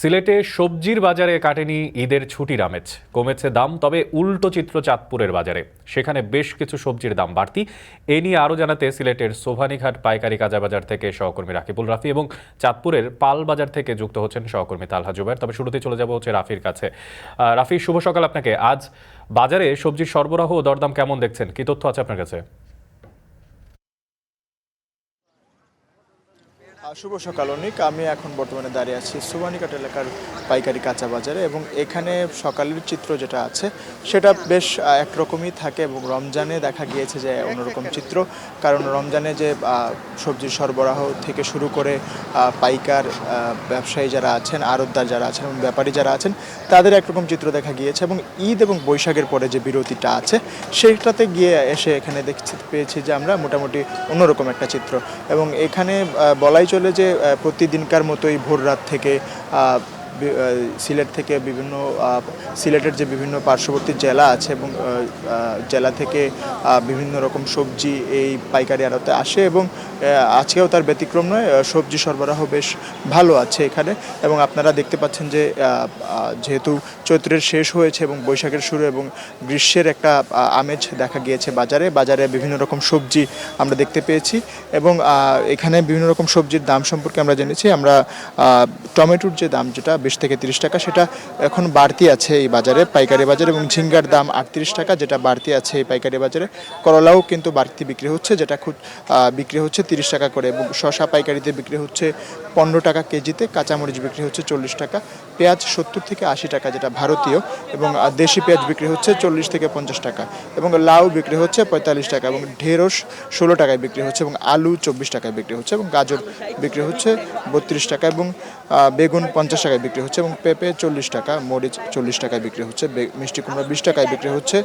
সিলেটে সবজির বাজারে কাটেনি ঈদের ছুটির আমেজ, কমেছে দাম, তবে উল্টো চিত্র চাঁদপুরের বাজারে। সেখানে বেশ কিছু সবজির দাম বাড়তি। এ নিয়ে আরও জানাতে সিলেটের সোভানীঘাট পাইকারি কাঁচা বাজার থেকে সহকর্মী রাকিবুল রাফি এবং চাঁদপুরের পাল বাজার থেকে যুক্ত হচ্ছেন সহকর্মী তালহা জুবের। তবে শুরুতেই চলে যাব হচ্ছে রাফির কাছে। রাফি, শুভ সকাল আপনাকে। আজ বাজারে সবজির সরবরাহ ও দরদাম কেমন দেখছেন, কি তথ্য আছে আপনার কাছে? শুভ সকাল অনিক। আমি এখন বর্তমানে দাঁড়িয়ে আছি সোভানীঘাট এলাকার পাইকারি কাঁচা বাজারে এবং এখানে সকালের চিত্র যেটা আছে সেটা বেশ একরকমই থাকে এবং রমজানে দেখা গিয়েছে যে অন্যরকম চিত্র। কারণ রমজানে যে সবজির সরবরাহ থেকে শুরু করে পাইকার ব্যবসায়ী যারা আছেন, আড়তদার যারা আছেন এবং ব্যাপারী যারা আছেন তাদের একরকম চিত্র দেখা গিয়েছে এবং ঈদ এবং বৈশাখের পরে যে বিরতিটা আছে সেইটাতে গিয়ে এসে এখানে দেখতে পেয়েছি যে আমরা মোটামুটি অন্যরকম একটা চিত্র। এবং এখানে বলাই চলে যে প্রতিদিনকার মতোই ভোর রাত থেকে সিলেট থেকে বিভিন্ন সিলেটের যে বিভিন্ন পার্শ্ববর্তী জেলা আছে এবং জেলা থেকে বিভিন্ন রকম সবজি এই পাইকারি আড়তে আসে এবং আজকেও তার ব্যতিক্রম নয়। সবজি সরবরাহ বেশ ভালো আছে এখানে এবং আপনারা দেখতে পাচ্ছেন যে যেহেতু চৈত্রের শেষ হয়েছে এবং বৈশাখের শুরু এবং গ্রীষ্মের একটা আমেজ দেখা গিয়েছে বাজারে বাজারে বিভিন্ন রকম সবজি আমরা দেখতে পেয়েছি এবং এখানে বিভিন্ন রকম সবজির দাম সম্পর্কে আমরা জেনেছি। আমরা টমেটোর যে দাম যেটা 20 থেকে 30 টাকা সেটা এখন বাড়তি আছে এই বাজারে, পাইকারি বাজারে, এবং ঝিঙ্গার দাম 38 টাকা যেটা বাড়তি আছে এই পাইকারি বাজারে। করলাও কিন্তু বাড়তি বিক্রি হচ্ছে, যেটা খুব বিক্রি হচ্ছে 30 টাকা করে এবং শসা পাইকারিতে বিক্রি হচ্ছে 15 টাকা কেজিতে, কাঁচামরিচ বিক্রি হচ্ছে 40 টাকা, পেঁয়াজ 70 থেকে 80 টাকা যেটা ভারতীয়, এবং দেশি পেঁয়াজ বিক্রি হচ্ছে 40 থেকে 50 টাকা, এবং লাউ বিক্রি হচ্ছে 45 টাকা, এবং ঢেঁড়স 16 টাকায় বিক্রি হচ্ছে, এবং আলু 24 টাকায় বিক্রি হচ্ছে, এবং গাজর বিক্রি হচ্ছে 32 টাকা, এবং বেগুন 50 টাকায় বিক্রি হচ্ছে, এবং পেঁপে 40 টাকা, মরিচ 40 টাকায় বিক্রি হচ্ছে, মিষ্টি কুমড়া 20 টাকায় বিক্রি হচ্ছে,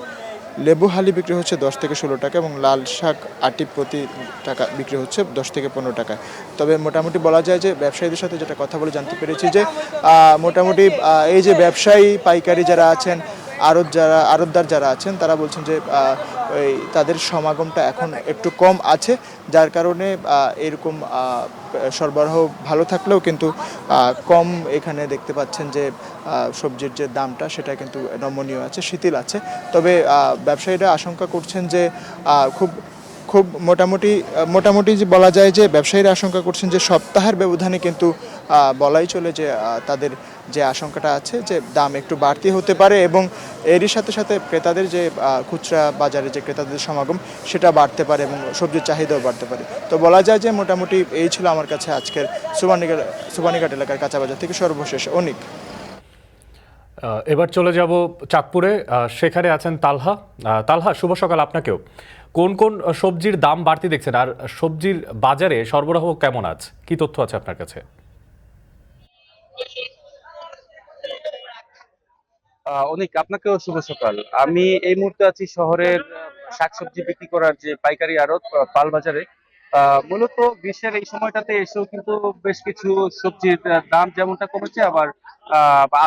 লেবু হালি বিক্রি হচ্ছে 10 থেকে 16 টাকা, এবং লাল শাক আটি প্রতি টাকা বিক্রি হচ্ছে 10 থেকে 15 টাকা। তবে মোটামুটি বলা যায় যে ব্যবসায়ীদের সাথে যেটা কথা বলে জানতে পেরেছি যে মোটামুটি এই যে ব্যবসায়ী পাইকারি যারা আছেন, আড়তদার যারা আছেন তারা বলছেন যে তাদের সমাগমটা এখন একটু কম আছে, যার কারণে এরকম সরবরাহ ভালো থাকলেও কিন্তু কম এখানে দেখতে পাচ্ছেন যে সবজির যে দামটা সেটা কিন্তু নমনীয় আছে, শিথিল আছে। তবে ব্যবসায়ীরা আশঙ্কা করছেন যে খুব খুব মোটামুটি যে বলা যায় যে ব্যবসায়ীরা আশঙ্কা করছেন যে সপ্তাহের ব্যবধানে কিন্তু বলাই চলে যে তাদের যে আশঙ্কাটা আছে যে দাম একটু বাড়তি হতে পারে, এবং এরই সাথে সাথে ক্রেতাদের যে খুচরা বাজারে যে ক্রেতাদের সমাগম সেটা বাড়তে পারে এবং সবজির চাহিদাও বাড়তে পারে। তো বলা যায় যে মোটামুটি এই ছিল আমার কাছে আজকের সোভানীঘাট এলাকার কাঁচা বাজার থেকে সর্বশেষ অনিক। এবার চলে যাব চাঁদপুরে। সেখানে আছেন তালহা। তালহা, শুভ সকাল আপনাকেও। কোন কোন সবজির দাম বাড়তি দেখছেন, আর সবজির বাজারে সরবরাহ কেমন আছে, কি তথ্য আছে আপনার কাছে? অনেক আপনাকেও শুভ সকাল। আমি এই মুহূর্তে আছি শহরের শাকসবজি বিক্রি করার যে পাইকারি আড়ত পাল বাজারে। মূলত গ্রীষ্মের এই সময়টাতে এসেও কিন্তু বেশ কিছু সবজির দাম যেমনটা কমেছে, আবার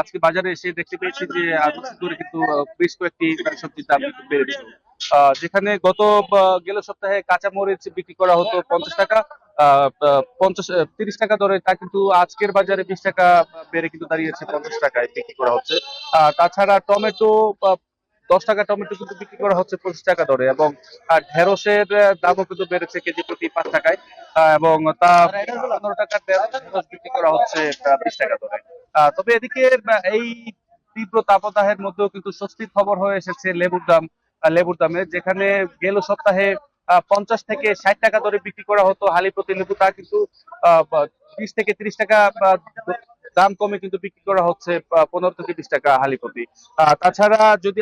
আজকে বাজারে এসে দেখতে পেয়েছি যে আজ ধরে কিন্তু বেশ কয়েকটি সবজির দাম কিন্তু বেড়েছে। যেখানে গেল সপ্তাহে কাঁচা মরিচ বিক্রি করা হতো 50 টাকা, 30 টাকা দরে, তা কিন্তু আজকের বাজারে 20 টাকা বেড়ে কিন্তু দাঁড়িয়েছে 50 টাকায় বিক্রি করা হচ্ছে। তাছাড়া টমেটো 10 টাকা টমেটো কিন্তু বিক্রি করা হচ্ছে 25 টাকা দরে, এবং ঢেঁড়সের দামও কিন্তু বেড়েছে কেজি প্রতি 5 টাকায়, এবং তা 15 টাকার ঢেঁড়স বিক্রি করা হচ্ছে 20 টাকা দরে। তবে এদিকে এই তীব্র তাপদাহের মধ্যেও কিন্তু স্বস্তির খবর হয়ে এসেছে লেবুর দামে, যেখানে গেল সপ্তাহে 50 থেকে 60 টাকা দরে বিক্রি করা হতো হালি প্রতি লেবু, তা কিন্তু 20 থেকে 30 টাকা দাম কমে কিন্তু বিক্রি করা হচ্ছে 15 থেকে 20 টাকা হালি প্রতি। তাছাড়া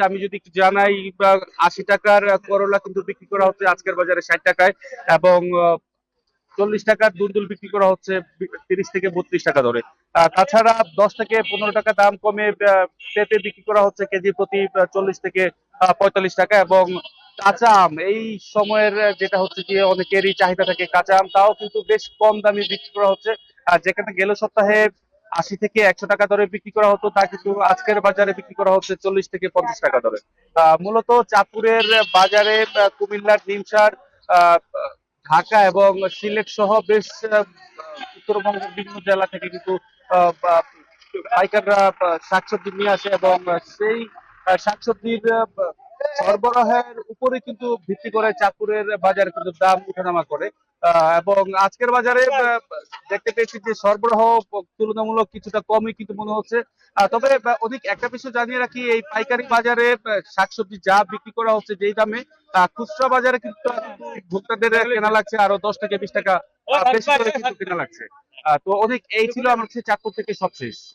আমি যদি একটু জানাই, 80 টাকার করলা কিন্তু বিক্রি করা হচ্ছে আজকের বাজারে 60 টাকায়, এবং 40 টাকার দুলদুল বিক্রি করা হচ্ছে 30 থেকে 32 টাকা দরে। তাছাড়া 10 থেকে 15 টাকা দাম কমে পেঁপে বিক্রি করা হচ্ছে কেজি প্রতি 40 থেকে 45 টাকা, এবং কাঁচা আম এই সময়ের যেটা হচ্ছে কি অনেকেরই চাহিদা থাকে কাঁচা আম, তাও কিন্তু বেশ কম দামে বিক্রি করা হচ্ছে। আর যেখানে গেল সপ্তাহে 80 থেকে 100 টাকা দরে বিক্রি করা হতো, তা কিন্তু আজকের বাজারে বিক্রি করা হচ্ছে 40 থেকে 50 টাকা দরে। মূলত চাঁদপুরের বাজারে কুমিল্লার নিমসার, আহ ঢাকা এবং সিলেট সহ বেশ উত্তরবঙ্গের বিভিন্ন জেলা থেকে কিন্তু পাইকাররা শাকসবজি নিয়ে আসে এবং সেই শাকসবজির সরবরাহের উপরে কিন্তু ভিত্তি করে চাঁদপুরের বাজারে কিন্তু দাম উঠানামা করে। এবং আজকের বাজারে দেখতে পেয়েছি যে সরবরাহ তুলনামূলক কিছুটা কমই কিন্তু মনে হচ্ছে। তবে অধিক একটা বিষয় জানিয়ে রাখি, এই পাইকারি বাজারে শাকসবজি যা বিক্রি করা হচ্ছে যেই দামে, খুচরা বাজারে কিন্তু ভোক্তাদের কেনা লাগছে আরো 10 থেকে 20 টাকা বেশি করে কিন্তু কেনা লাগছে। তো অনেক এই ছিল আমার কাছে চাঁদপুর থেকে সবশেষ।